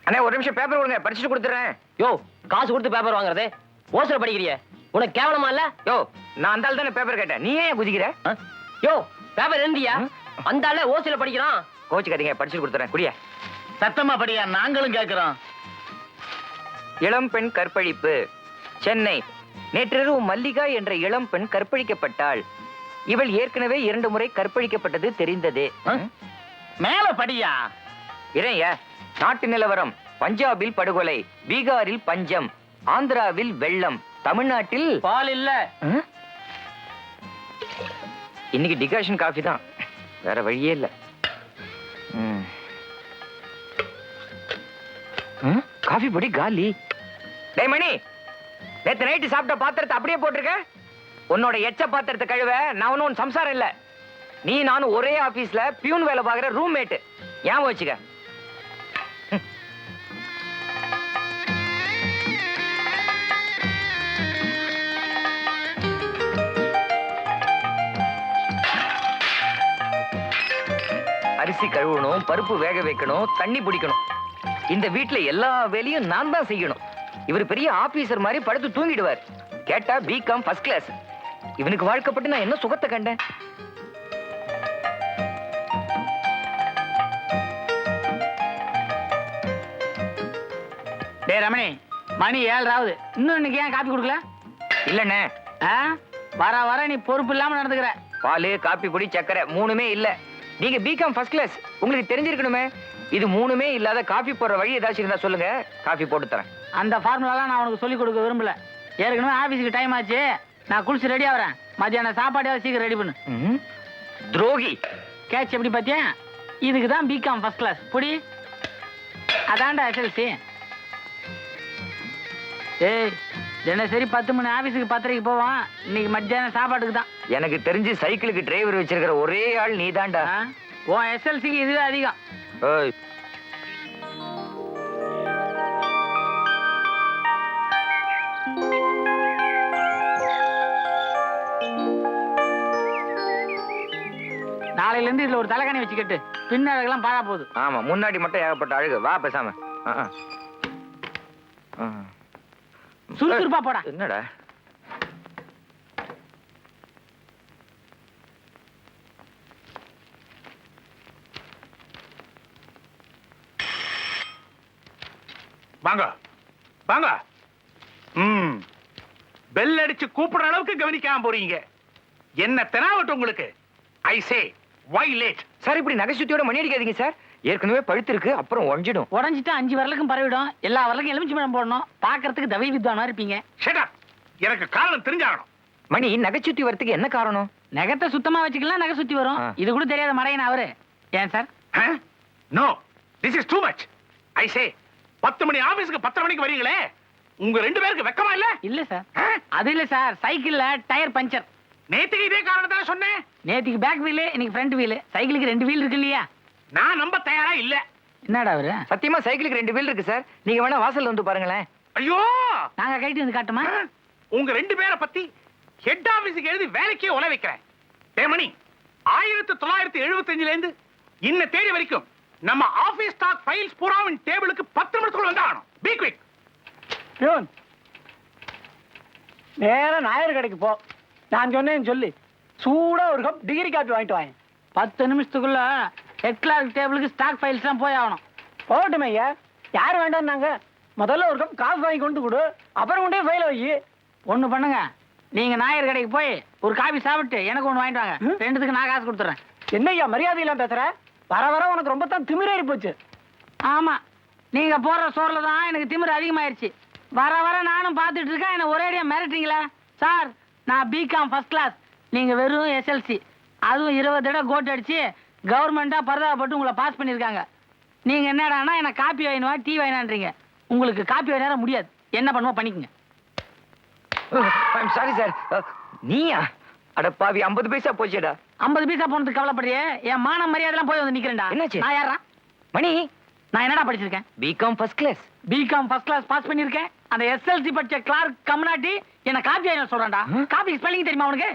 அண்ணே ஒரு நிமிஷம் பேப்பர் கொடுங்க, படிச்சுட்டு கொடுத்துறேன். யோ, காசு கொடுத்து பேப்பர் வாங்குறது ஓசர படிக்கிறிய? உனக்கு கேவலமா இல்ல? யோ, நான் அந்த ஆள் தானே பேப்பர் கேட்டேன், நீ ஏன் குதிக்கிற? யோ, பேப்பர் எழுந்தியா? அந்த ஆள ஓசையில படிக்கிறான். கோச்சுக்காதீங்க, படிச்சுட்டு கொடுத்துறேன். குடியா சத்தமா படியா, நாங்களும் கேட்கிறோம். இளம் பெண் கற்பழிப்பு. சென்னை. நேற்றிரவு மல்லிகா என்ற இளம் பெண் கற்பழிக்கப்பட்டாள். இவள் ஏற்கனவே 2 முறை கற்பழிக்கப்பட்டது தெரிந்ததே. மேல படியா. இறையா, நாட்டு நிலவரம். பஞ்சாபில் படுகொலை, பீகாரில் பஞ்சம், ஆந்திராவில் வெள்ளம், தமிழ்நாட்டில் பால் இல்ல. இன்னைக்கு டிகாஷன் காஃபி தான், வேற வழியே இல்ல. காஃபி பொடி காலி. டேய் மணி, நேத்து நைட்டு சாப்பிட்ட பாத்திரத்தை அப்படியே போட்டிருக்க. உன்னோட எச்ச பாத்திரத்தை கழுவ நான் ஒன்னும் சம்சாரம் இல்ல. நீ நானும் ஒரே ஆபீஸ்ல பியூன் வேலை பாக்குற ரூம்மேட். ஞாபகம் வச்சுக்க. அரிசி கழுவணும், பருப்பு வேக வைக்கணும், தண்ணி பிடிக்கணும். இந்த வீட்டுல எல்லா வேலையும் நான் தான் செய்யணும். இவர் பெரிய ஆபீசர் மாதிரி படுத்து தூங்கிடுவார். கேட்டா பிகாம் ஃபர்ஸ்ட் கிளாஸ். இவனுக்கு வாழ்க்கப்பட்டு நான் என்ன சுகத்தை கண்டேன்? டே ரமணி, மணி 7 இன்னும் இன்னைக்கு ஏன் காப்பி கொடுக்கல? இல்லண்ணே, வர வர நீ பொறுப்பு இல்லாம நடந்துக்கிற. பால், காப்பி பொடி, சக்கரை 3மே இல்ல. நீங்க பிகாம் ஃபர்ஸ்ட் கிளாஸ், உங்களுக்கு தெரிஞ்சிருக்கணுமே. இது 3மே இல்லாத காபி போடுற வழி ஏதாச்சும் இருந்தா சொல்லுங்க, காபி போட்டு தரேன். அந்த ஃபார்முலாலாம் நான் உனக்கு சொல்லிக் கொடுக்க விரும்பல. ஏற்கனவே ஆபீஸுக்கு டைம் ஆச்சு, நான் குளிச்சு ரெடியா வரேன். மத்தியான சாப்பாடு சீக்கிரம் ரெடி பண்ணு. துரோகி. கேட்ச் எப்படி பாத்தியா? இதுக்கு தான் பிகாம் ஃபர்ஸ்ட் கிளாஸ். புடி, அதான்டா எஸ்எல்சி. ஏய், தினசரி 10 மணி ஆபீஸுக்கு 10:30 போவான். இன்னைக்கு மத்தியானம் சாப்பாட்டுக்கு தான். எனக்கு தெரிஞ்சு சைக்கிளுக்கு டிரைவர் வச்சிருக்கிற ஒரே ஆள் நீ தான்டா. உன் எஸ்எல்சிக்கு இதுவே அதிகம். ஏய், நாளையில இருந்து இதுல ஒரு தலைகாணி வச்சுக்கிட்டு பின்னழகெல்லாம் பாழா போகுது. ஆமா, முன்னாடி மட்டும் ஏகப்பட்ட அழகு. வா பேசாம. சுறுசுறுப்பா போடா. என்னடா வாங்க வாங்க. பெல் அடிச்சு கூப்பிடுற அளவுக்கு கவனிக்காம போறீங்க. என்ன தெனாவட்டும் உங்களுக்கு? ஐ சே வை லேட். சார், இப்படி நகைச்சுத்தியோட மணி அடிக்காதீங்க சார். ஏற்கனவே பழுத்து இருக்கு, அப்புறம் உடஞ்சிடும். உடஞ்சிட்டு 5 வரலுக்கும் பரவிடும். எல்லா வரலுக்கும் எலுமிச்சி பழம் போடணும். பாக்குறதுக்கு தவி வித்வானா இருப்பீங்க. Shut up. எனக்கு காரணம் தெரிஞ்சாகணும். மணி நகைச்சுத்தி வரத்துக்கு என்ன காரணம்? நகத்தை சுத்தமா வச்சுக்கலாம், நகை சுத்தி வரும். இது கூட தெரியாத மடையன் அவரு. ஏன் sir? No, this is too much. I say 10 மணி ஆபீஸ்க்கு 10:30 மணிக்கு வரீங்களே, உங்க 2 பேருக்கு வெக்கமா இல்ல? இல்ல சார், அது இல்ல சார். சைக்கிள்ல டயர் பஞ்சர். நேத்துக்கு இதே காரணத்தால சொன்னேன். நேத்துக்கு பேக் வீலு, இன்னைக்கு ஃப்ரண்ட் வீலு. சைக்கிளுக்கு 2 வீல் இருக்கு இல்லையா? நான் நம்ப தயாரா இல்ல. என்னடா அவரு? சத்தியமா சைக்கிளுக்கு 2 வீல் இருக்கு சார். நீங்க வேணா வாசல்ல வந்து பாருங்களேன். ஐயோ, நாங்க கைட்டு வந்து காட்டுமா? உங்க 2 பேரை பத்தி ஹெட் ஆபீஸுக்கு எழுதி வேலைக்கே உல வைக்கிறேன். தேமணி, 1975ல இருந்து இன்ன தேதி வரைக்கும் நம்ம ஆபீஸ் ஸ்டாக் ஃபைல்ஸ் பூராவின் டேபிளுக்கு 10 நிமிஷத்துக்குள்ள வந்தாகணும். Be quick. பியூன், நேரா நாயர் கடைக்கு போ. நான் சொன்னேன்னு சொல்லி சூடா ஒரு கப் டிகிரி காப்பி வாங்கிட்டு வாங்க. 10 நிமிஷத்துக்குள்ள ஹெட் கிளார்க் டேபிளுக்கு ஸ்டாக் ஃபைல்ஸ் தான் போய் ஆகணும். போகட்டுமே ஐயா, யார் வேண்டாம்னாங்க? முதல்ல ஒரு கப் காஃபி வாங்கி கொண்டு கொடு, அப்புறம் கொண்டே ஃபைல வை. ஒண்ணு பண்ணுங்க, நீங்க நாயர் கடைக்கு போய் ஒரு காபி சாப்பிட்டு எனக்கு ஒண்ணு வாங்கிட்டு வாங்க. 2த்துக்கு நான் காசு கொடுத்துறேன். என்ன ஐயா மரியாதை இல்லாம பேசுற? வர வர உனக்கு ரொம்ப தான் திமிரேறி போச்சு. ஆமா, நீங்க போடுற சோறுல தான் எனக்கு திமிரு அதிகமாயிருச்சு. வர வர நானும் பார்த்துட்டு இருக்கேன். என்ன ஒரேடியா மிரட்டுறீங்களா? சார், நான் பிகாம் ஃபர்ஸ்ட் கிளாஸ், நீங்க வெறும் எஸ்எல்சி. அதுவும் 20 தடவை கோட் அடிச்சு கவர்மெண்டா பரதாபப்பட்டு உங்களை பாஸ் பண்ணிருக்காங்க. நீங்க என்னடானா என்ன காப்பி வாங்கினா டீ வாங்கினான்றீங்க. உங்களுக்கு காப்பி வாங்கினா முடியாது. என்ன பண்ணுவோம் பண்ணிக்கங்க. Sorry sir. நீயா? அட பாவி, 50 பைசா போச்சேடா. 50 பைசா போனதுக்கு கவலைப்படுறியே? என் மான மரியாதைலாம் போய் வந்து நிக்கிறேன்டா. என்னாச்சு? நான் யாரா? மணி, நான் என்னடா படிச்சிருக்கேன்? BCom first class. BCom first class pass பண்ணிருக்கேன். அந்த எஸ்எல்சி படிச்ச கிளார்க் கம்னாட்டி என்ன காப்பி வாங்கின சொல்றான்டா. காப்பி ஸ்பெல்லிங் தெரியுமா உனக்கு?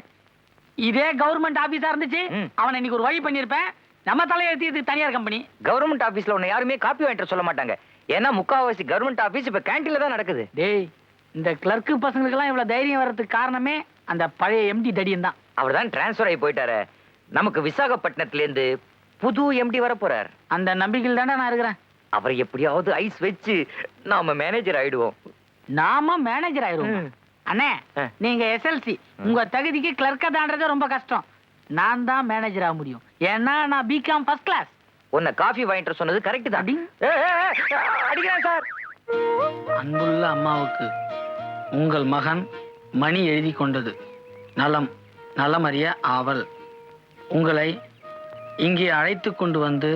இதே கவர்மெண்ட் ஆபீஸா இருந்துச்சு, அவனை இன்னைக்கு ஒரு வழி பண்ணிருப்பேன். நம்ம தலையெழுத்தி இது தனியார் கம்பெனி. கவர்மெண்ட் ஆபீஸ்ல உன்னை யாருமே காப்பி வாங்கிட்டு சொல்ல மாட்டாங்க. ஏன்னா முக்காவாசி கவர்மெண்ட் ஆபீஸ் இப்ப கேண்டீன்ல தான் நடக்குது. டேய், இந்த கிளர்க்கு பசங்களுக்கெல்லாம் இவ்வளவு தைரியம் வர்றதுக்கு காரணமே அந்த பழைய எம்டி தடியன் தான். அவர் தான் டிரான்ஸ்பர் ஆகி போயிட்டாரு. நமக்கு விசாகப்பட்டினத்துல இருந்து புது எம்டி வர போறார். அந்த நம்பிக்கையில் தானே நான் இருக்கிறேன். அவரை எப்படியாவது ஐஸ் வச்சு நாம மேனேஜர் ஆயிடுவோம். நாம மேனேஜர் ஆயிரும். அண்ணே, நீங்க எஸ்எல்சி, உங்க தகுதிக்கு கிளர்க்கா தாண்டதே ரொம்ப கஷ்டம். நான் தான் மேனேஜர் ஆக முடியும். ஏன்னா நான் பிகாம் ஃபர்ஸ்ட் கிளாஸ். உன்னை காஃபி வாங்கிட்டு சொன்னது கரெக்ட் தான். அடிக்கிறேன் சார். அன்புள்ள அம்மாவுக்கு உங்கள் மகன் மணி எழுதி கொண்டது. நலம் நலமறிய ஆவல். உங்களை இங்கே அழைத்து கொண்டு வந்து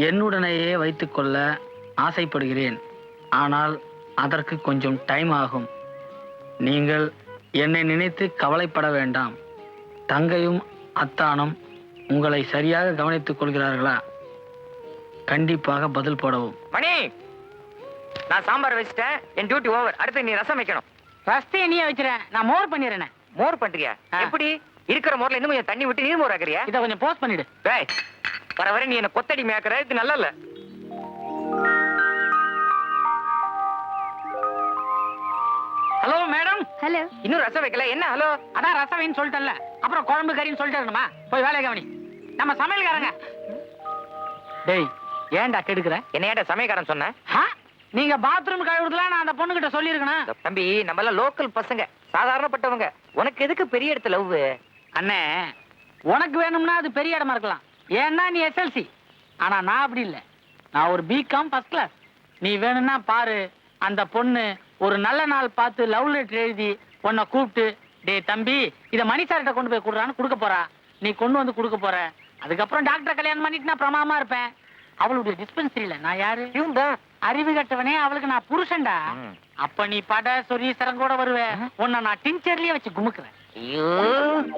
என்னுடனேயே வைத்துக்கொள்ள ஆசைப்படுகிறேன். ஆனால் அதற்கு கொஞ்சம் டைம் ஆகும். நீங்கள் என்னை நினைத்து கவலைப்பட வேண்டாம். தங்கையும் அத்தானும் உங்களை சரியாக கவனித்துக் கொள்கிறார்களா? கண்டிப்பாக பதில் போடவும். மணி, நான் சாம்பார் வச்சிட்டேன். என் டியூட்டி ஓவர். அடுத்து நீ ரசம் வைக்கணும். ஃபர்ஸ்டே நீயே வச்சிரேன், நான் மோர் பண்ணிடுறேன். மோர் பண்றியா? எப்படி இருக்கிற மோர்ல இன்னும் கொஞ்சம் தண்ணி விட்டு நீர் மோர் ஆக்குறியா? இதை கொஞ்சம் போஸ்ட் பண்ணிடு. டேய், வர வர நீ என்ன கொத்தடி மேய்க்கிற. இது நல்லா இல்ல. Hello madam. ஹலோ. இன்னும் ரசம் வைக்கல. என்ன ஹலோ? அதான் ரசவைன்னு சொல்லிட்டல, அப்புறம் குழம்பு கறின்னு சொல்லிட்டு இருக்கணுமா? போய் வேலையை கவனி. நம்ம சமையல்காரங்க. டேய், ஏன்டா கெடுக்கிற? என்ன ஏன்டா சமயக்காரன் சொன்ன? நீங்க பாத்ரூம் கழுவுறதுல நான் அந்த பொண்ணு கிட்ட சொல்லியிருக்கணும். தம்பி, நம்ம எல்லாம் லோக்கல் பசங்க, சாதாரணப்பட்டவங்க. உனக்கு எதுக்கு பெரிய இடத்துல லவ்? அண்ணே, உனக்கு வேணும்னா அது பெரிய இடமா இருக்கலாம். ஏன்னா நீ எஸ்எல்சி. ஆனா நான் அப்படி இல்லை. நான் ஒரு பிகாம் ஃபர்ஸ்ட் கிளாஸ். நீ வேணும்னா பாரு, அந்த பொண்ணு ஒரு நல்ல நாள் பார்த்து லவ் லெட்டர் எழுதி உன்னை கூப்பிட்டு, டே தம்பி, இதை மணி சார்கிட்ட கொண்டு போய் கொடுறான்னு கொடுக்க போறா. நீ கொண்டு வந்து கொடுக்க போற. அதுக்கப்புறம் டாக்டரை கல்யாணம் பண்ணிட்டு நான் பிரமாமா இருப்பேன். அவளுடைய டிஸ்பென்சரியில நான் யாரு? அறிவு கட்டவனே, அவளுக்கு நான் புருஷன்டா. அப்ப நீ பட சொரி சரங்கோட வருவேன். உன்னை நான் டின்ச்சர்லயே வச்சு குமுக்குறேன். ஐயோ,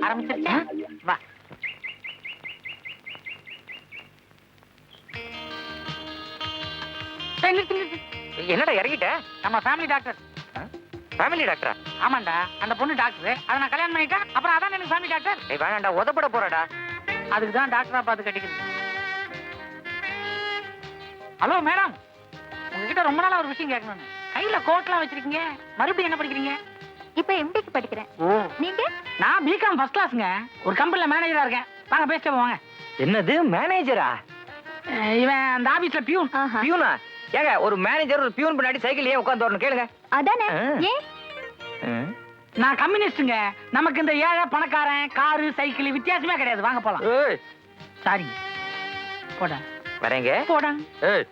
ஆரம்பிச்சிருச்சா? வா. என்னடா இறங்கிட்ட? நம்ம ஃபேமிலி டாக்டர். ஃபேமிலி டாக்டரா? ஆமாண்டா, அந்த பொண்ணு டாக்டர். அதை நான் கல்யாணம் பண்ணிட்டேன். அப்புறம் அதான் எனக்கு ஃபேமிலி டாக்டர். ஏய் வேணாண்டா, உதப்பட போறடா. அதுக்கு தான் டாக்டரா பார்த்து கட்டிக்கிறது. ஹலோ மேடம், உங்ககிட்ட ரொம்ப நாளா ஒரு விஷயம் கேட்கணும்னு. கையில கோட்லாம் வச்சிருக்கீங்க. மறுபடியும் என்ன படிக்கிறீங்க? இப்ப எம்டிக்கு படிக்கிறேன். ஓ, நீங்க? நான் பிகாம் ஃபர்ஸ்ட் கிளாஸ்ங்க. ஒரு கம்பெனில மேனேஜரா இருக்கேன். வாங்க பேசிட்டு போவாங்க. என்னது மேனேஜரா? இவன் அந்த ஆபீஸ்ல பியூன். ஆஹா. பியூனா? ஏங்க, ஒரு மேனேஜர் ஒரு பியூன் பின்னாடி சைக்கிள் ஏன் உட்கார்ந்து வரணும் கேளுங்க. அதானே. ஏன்? நான் கம்யூனிஸ்டுங்க. நமக்கு இந்த ஏழை பணக்காரன் காரு சைக்கிள் வித்தியாசமே கிடையாது. வாங்க போலாம். ஏய், சாரி. போடா வரேங்க. போடா. ஏய்,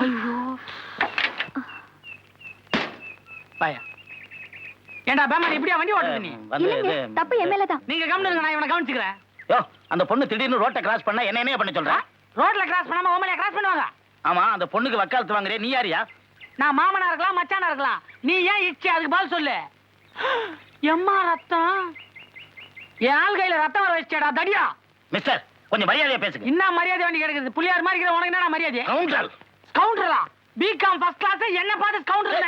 ஐயோ பாயா. ஏண்டா பேமன், இப்படியா வண்டி ஓட்டுறது நீ? இல்லைங்க, தப்பு என் மேலதான். நீங்க கவனம் இருங்க, நான் இவனை கவனிச்சுக்கிறேன். யோ, அந்த பொண்ணு திடீர்னு ரோட்டை கிராஸ் பண்ணா என்ன பண்ண சொல்ற? ரோட்ல கிராஸ் பண்ணாம ஓமலையா கிராஸ் பண்ணுவாங்க? ஆமா, அந்த பொண்ணுக்கு வக்காலத்து வாங்குறே, நீ யாரியா? நான் மாமனா இருக்கலாம், மச்சானா இருக்கலாம். நீ ஏன் இச்சி? அதுக்கு பதில் சொல்லு. எம்மா ரத்தம். என் ஆள் கையில ரத்தம் வர வச்சேடா தடியா. மிஸ்டர், கொஞ்சம் மரியாதையா பேசுங்க. என்ன மரியாதை வண்டி கிடக்குது? புள்ளியார் மாதிரி இருக்கிற உனக்கு என்ன மரியாதை? கவுண்டர். கவுண்டரா? பிகாம் ஃபர்ஸ்ட் கிளாஸ் என்ன பார்த்து கவுண்டர்?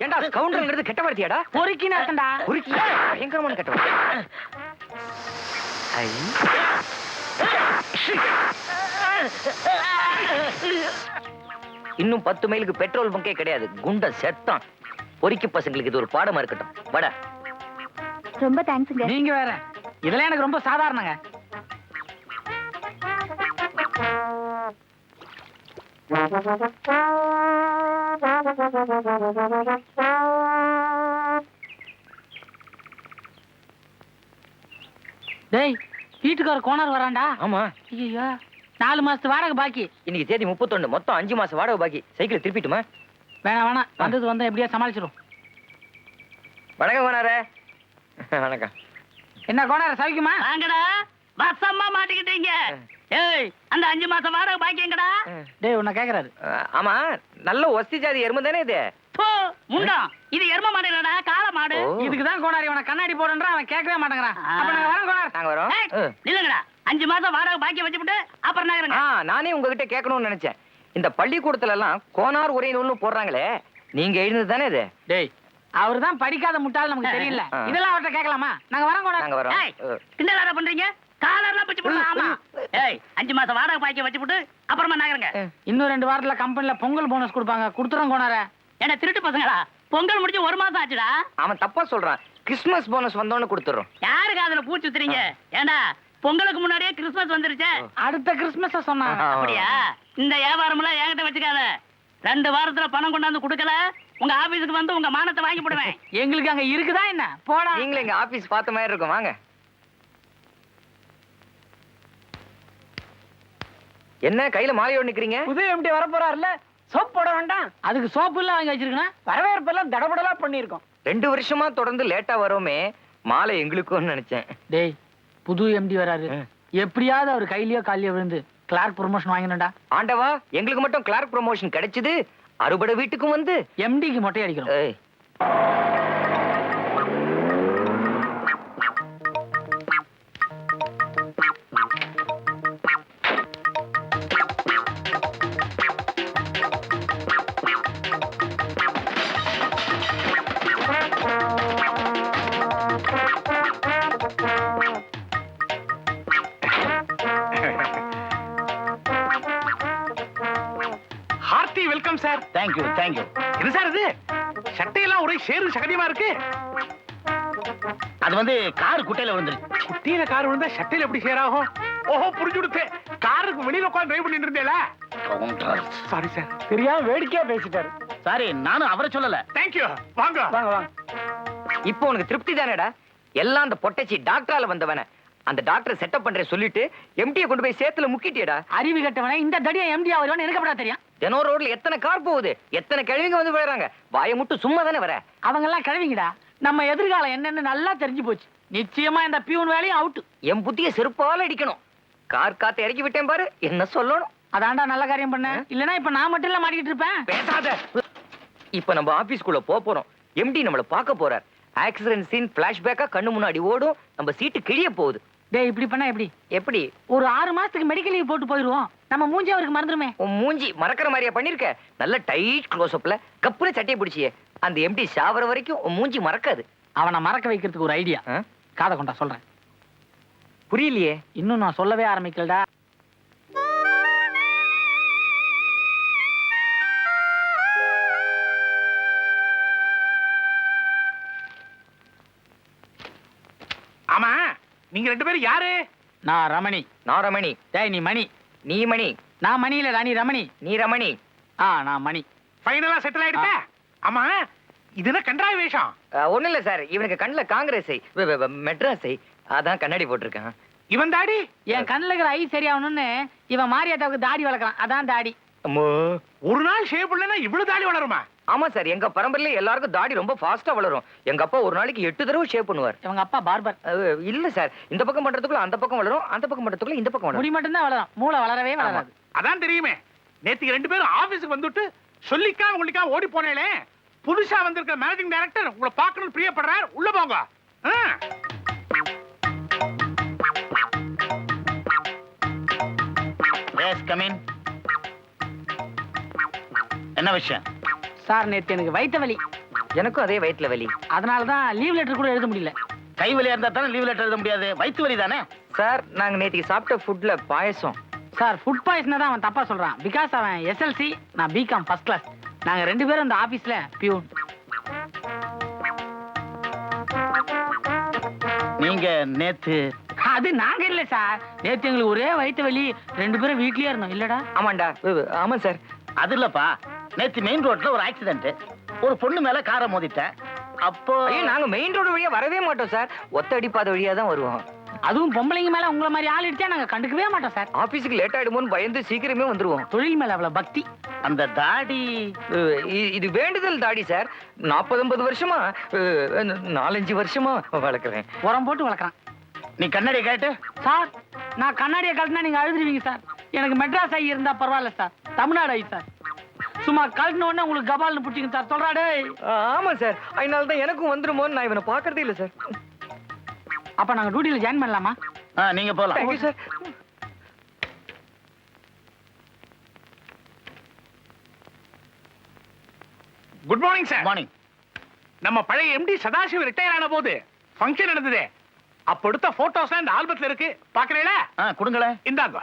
ஏண்டா கவுண்டர்ங்கிறது கெட்ட வார்த்தையாடா? பொறுக்கின்னு அர்த்தம்டா. உருக்கி பயங்கரமான கெட்ட வார்த்தை. ஐ, இன்னும் 10 மைலுக்கு பெட்ரோல் பங்கே கிடையாது. குண்ட செத்தான். பொறுக்கி பசங்களுக்கு இது ஒரு பாடமா இருக்கட்டும். வட. ரொம்ப தேங்க்ஸ்ங்க. நீங்க வேற. இதெல்லாம் எனக்கு ரொம்ப சாதாரணங்க. டேய், வீட்டுக்கார கோனார் வரான்டா. ஆமா, ஐயோ, 4 மாசத்து வாடகை பாக்கி. இன்னைக்கு தேதி 31. மொத்தம் 5 மாசம் வாடகை பாக்கி. சைக்கிள் திருப்பிட்டுமா? வேணாம் வேணாம், வந்தது வந்தா எப்படியா சமாளிச்சிரும். வணக்கம் கோனாரே. வணக்கம். என்ன கோனார சவிக்குமா? வாங்கடா, வசமா மாட்டிக்கிட்டீங்க. ஏய், அந்த 5 மாசம் வாடகை பாக்கி எங்கடா? டேய், உன்னை கேக்குறாரு. ஆமா, நல்ல ஒஸ்தி ஜாதி எருமை தானே இது? போ, முண்டா, இது எரும மாடுடா, காளை மாடு. ஓ. இதுக்குதான் கோனாரி உன கண்ணாடி போடுன்றா, அவன் கேட்கவே மாட்டேங்கிறான். அப்ப நாங்க வரோம் கோனார். நாங்க வரோம். ஏய், நில்லுங்கடா. 5 மாசம் வாடகை பாக்கி வச்சுட்டு அப்புறம் நகருங்க. நானே உங்ககிட்ட கேட்கணும்னு நினைச்சேன். இந்த பள்ளிக்கூடத்துல எல்லாம் கோனார் உரை நூல்னு போடுறாங்களே, நீங்க எழுந்தது தானே இது? டேய் அவர் தான் படிக்காத முட்டாள் நமக்கு தெரியல. ஆ. இதெல்லாம் அவர்ட்ட கேட்கலாமா? நாங்க வரோம் கூட. நாங்க வரோம். கிண்டலாட பண்றீங்க? காலர்லாம் பிச்சு போடுங்க. ஆமா. ஏய் 5 மாசம் வாடகை பாக்கி வச்சு போட்டு அப்புறமா நாகறங்க. இன்னும் 2 வாரத்துல கம்பெனில பொங்கல் போனஸ் கொடுப்பாங்க. கொடுத்துறோம் கோனார. என்ன திருட்டு பசங்களா? பொங்கல் முடிஞ்சு 1 மாசம் ஆச்சுடா. அவன் தப்பா சொல்றான். கிறிஸ்மஸ் போனஸ் வந்தோன்னு கொடுத்துறோம். யாருக்கு அதுல பூச்சி சுத்துறீங்க? ஏண்டா பொங்கலுக்கு முன்னாடியே கிறிஸ்மஸ் வந்துருச்சே. அடுத்த கிறிஸ்மஸ் சொன்னாங்க. அப்படியா? இந்த வியாபாரம் எல்லாம் என்கிட்ட வச்சுக்காத. 2 வாரத்துல பணம் கொண்டாந்து கொடுக்கல உங்க ஆபீஸுக்கு வந்து உங்க மானத்தை வாங்கி போடுவேன். எங்களுக்கு அங்க இருக்குதா என்ன? போடா. நீங்களும் எங்க ஆபீஸ் பார்த்த மாதிரி இருக்கும். வாங்க. என்ன கையில மாலையோடு நிக்கிறீங்க? புது எம்டி வர போறாருல, சோப் போட வேண்டாம். அதுக்கு சோப்பு எல்லாம் வாங்கி வச்சிருக்கேன். வரவேற்பெல்லாம் தடபடலா பண்ணிருக்கோம். 2 வருஷமா தொடர்ந்து லேட்டா வரோமே, மாலை எங்களுக்கும் நினைச்சேன். டேய் புது எம்டி வராரு. எப்படியாவது அவர் கையிலயோ காலியோ விழுந்து கிளார்க் ப்ரொமோஷன் வாங்கினடா. ஆண்டவா, எங்களுக்கு மட்டும் கிளார்க் ப்ரமோஷன் கிடைச்சது. அறுபடை வீட்டுக்கும் வந்து எம்டிக்கு மொட்டை அடிக்கிறோம். ஏய், hearty welcome sir. Thank you thank you. என்ன சார் இது? சட்டையெல்லாம் ஒரே சேரு சகதியமா இருக்கு. அது வந்து கார் குட்டையில விழுந்துருச்சு. குட்டியில கார் விழுந்தா சட்டையில எப்படி சேராகும்? ஓஹோ, புரிஞ்சு கொடுத்து. காருக்கு வெளியில உட்கார்ந்து டிரைவ் பண்ணிட்டு இருந்தேல. Sorry sir. தெரியாம வேடிக்கையா பேசிட்டாரு. சாரி, நானும் அவரை சொல்லல. தேங்க்யூ. வாங்க. வாங்க வாங்க. இப்போ உனக்கு திருப்தி தானேடா? எல்லாம் அந்த பொட்டச்சி டாக்டரால வந்தவன. அந்த டாக்டர் செட்டப் பண்றேன் சொல்லிட்டு எம்டியை கொண்டு போய் சேத்துல முக்கிட்டியடா. அறிவு கட்டவனே இந்த தடியா எம்டி ஆவறவனே எனக்கு எப்படா தெரியும்? தினம் ரோட்ல எத்தனை கார் போகுது, எத்தனை கிழவிங்க வந்து விழுறாங்க. வாயை மட்டும் சும்மா தானே வர. அவங்க எல்லாம் கிழவிங்கடா. நம்ம எதிர்காலம் என்னன்னு நல்லா தெரிஞ்சு போச்சு. நிச்சயமா இந்த பியூன் வேலையும் அவுட். என் புத்திய செருப்பால அடிக்கணும். கார் காத்து இறக்கி விட்டேன் பாரு, என்ன சொல்லணும்? அதான்டா நல்ல காரியம் பண்ண. இல்லனா இப்ப நான் மட்டும் இல்ல மாட்டிக்கிட்டு இருப்பேன். பேசாத. இப்ப நம்ம ஆபீஸ்க்குள்ள போறோம். எம்டி நம்மள பார்க்க போறார். ஆக்சிடென்ட் சீன் பிளாஷ்பேக்கா கண்ணு முன்னாடி ஓடும். நம்ம சீட்டு கிழிய போகுது. டேய் இப்படி பண்ணா எப்படி? எப்படி? ஒரு 6 மாசத்துக்கு மெடிக்கல் லீவ் போட்டு போயிடுவோம். நம்ம மூஞ்சி அவருக்கு மறந்துருமே. உன் மூஞ்சி மறக்கிற மாதிரியா பண்ணிருக்க? நல்ல டைட் க்ளோஸ் அப்ல கப்புல சட்டையை பிடிச்சியே. அந்த எம்டி சாவர வரைக்கும் உன் மூஞ்சி மறக்காது. அவனை மறக்க வைக்கிறதுக்கு ஒரு ஐடியா. ஆ? காதை கொண்டா சொல்றேன். புரியலையே. இன்னும் நான் சொல்லவே ஆரம்பிக்கலடா. ஆமா, நீங்க 2 பேரும் யாரு? நான் ரமணி. நான் ரமணி. டேய் நீ மணி. நீ மணி. நான் மணி இல்லடா, நீ ரமணி. நீ ரமணி. நான் மணி. ஃபைனலா செட்டில் ஆயிடுச்ச? ஆமா, இது என்ன கண்டாய் வேஷம்? ஒண்ணும் இல்ல சார், இவனுக்கு கண்ணுல காங்கிரஸை மெட்ராஸை அதான் கண்ணாடி போட்டிருக்கான். இவன் தாடி? என் கண்ணுல இருக்கிற ஐ சரியாகணும்னு இவன் மாரியாத்தாவுக்கு தாடி வளர்க்கறான். அதான் தாடி. அம்மோ. ஒரு நாள் ஷேவ் பண்ணலனா இவ்வளவு தாடி வளருமா? ஆமா சார், எங்க பரம்பரையில எல்லாருக்கும் தாடி ரொம்ப ஃபாஸ்டா வளரும். எங்க அப்பா ஒரு நாளைக்கு 8 தடவை ஷேவ் பண்ணுவார். இவங்க அப்பா பார்பர். இல்ல சார், இந்த பக்கம் பண்றதுக்குள்ள அந்த பக்கம் வளரும், அந்த பக்கம் பண்றதுக்குள்ள இந்த பக்கம் முடி வளரும். மட்டும் தான் வளரும், மூளை வளரவே வளராது. அதான் தெரியுமே. நேத்துக்கு 2 பேரும் ஆபீஸ்க்கு வந்துட்டு சொல்லிக்காம உங்களுக்காக ஓடி போனேளே. புதுசா வந்திருக்க மேனேஜிங் டைரக்டர் உங்களை பார்க்கணும்னு பிரியப்படுறார். உள்ள போங்க. Yes come in. என்ன விஷயம்? சார் நேத்து எனக்கு வயித்த வலி. எனக்கும் அதே வயிற்றுல வலி. அதனால தான் லீவ் லெட்டர் கூட எழுத முடியல. கை வலியா இருந்தா தானே லீவ் லெட்டர் எழுத முடியாது. வயிற்று வலி தானே? சார், நாங்க நேத்திக்கு சாப்பிட்ட ஃபுட்ல பாயசம். சார் ஃபுட் பாய்சன் தான் அவன் தப்பா சொல்றான். பிகாஸ் அவன் எஸ்எல்சி, நான் பிகாம் ஃபர்ஸ்ட் கிளாஸ். நாங்க 2 பேரும் இந்த ஆபீஸ்ல பியூன். நீங்க நேத்து அது நாங்க இல்ல சார். நேத்து எங்களுக்கு ஒரே வயித்த வலி. 2 பேரும் வீட்லயே இருந்தோம். இல்லடா? ஆமாண்டா. ஆமா சார். அது இல்லப்பா, நேத்து மெயின் ரோட்ல ஒரு ஆக்சிடென்ட். ஒரு பொண்ணு மேல காரை மோதிட்டேன். அப்போ ஐயோ, நாங்க மெயின் ரோடு வழியா வரவே மாட்டோம் சார். ஒத்த அடிப்பாத வழியா தான் வருவோம். அதுவும் பொம்பளைங்க மேல உங்கள மாதிரி ஆள் இடிச்சா நாங்க கண்டுக்கவே மாட்டோம் சார். ஆபீஸுக்கு லேட் ஆயிடுமோன்னு பயந்து சீக்கிரமே வந்துருவோம். தொழில் மேல அவ்வளவு பக்தி. அந்த தாடி இது வேண்டுதல் தாடி சார். 40-50 வருஷமா 4-5 வருஷமா வளர்க்குறேன். உரம் போட்டு வளர்க்குறான். நீ கண்ணாடியை கேட்டு. சார் நான் கண்ணாடியை கழட்டினா நீங்க அழுதுருவீங்க சார். எனக்கு மெட்ராஸ் ஐ இருந்தா பரவாயில்ல சார். தமிழ்நாடு ஐ சார். சும்மா கழட்டின உடனே உங்களுக்கு கபால்னு பிடிச்சிங்க சார். சொல்றாடே. ஆமா சார், அதனால தான் எனக்கும் வந்துருமோன்னு நான் இவனை பாக்குறதே இல்ல சார். அப்ப நாங்க டியூட்டில ஜாயின் பண்ணலாமா? நீங்க போலாம். Thank you sir. Good morning sir. Morning. நம்ம பழைய எம்டி சதாசிவம் ரிட்டையர் ஆன போது ஃபங்க்ஷன் நடந்ததே, அப்ப எடுத்த போட்டோஸ் இந்த ஆல்பத்துல இருக்கு, பாக்குறீங்களா? கொடுங்களேன். இந்தாங்க.